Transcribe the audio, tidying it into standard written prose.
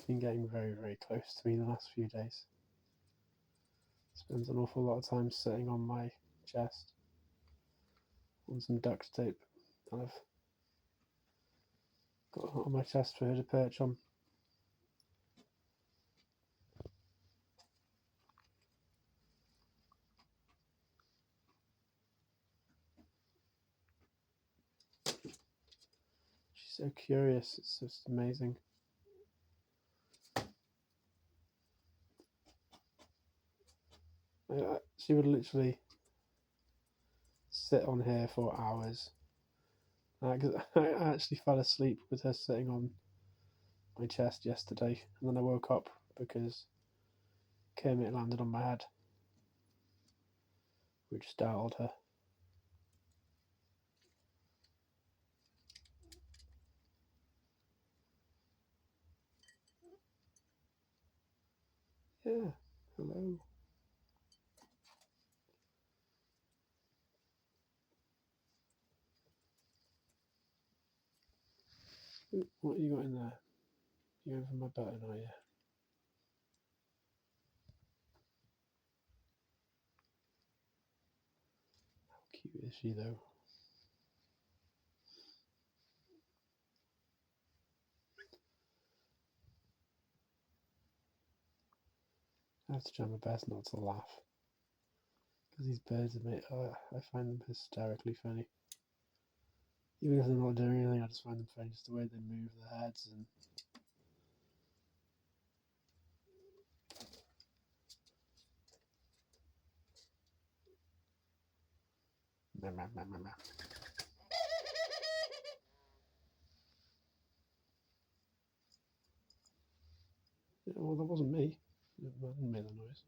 been getting very, very close to me in the last few days. Spends an awful lot of time sitting on my chest on some duct tape, kind of got on my chest for her to perch on. She's so curious, it's just amazing. She would literally sit on here for hours. I actually fell asleep with her sitting on my chest yesterday, and then I woke up because Kermit landed on my head, which startled her. Yeah, hello. What you got in there? You over my button, are you? How cute is she, though? I have to try my best not to laugh, because these birds I find them hysterically funny. Even if they're not doing anything, I just find them funny, just the way they move their heads and. Meh, meh, meh, meh, meh. Yeah, well, that wasn't me. I didn't make that noise.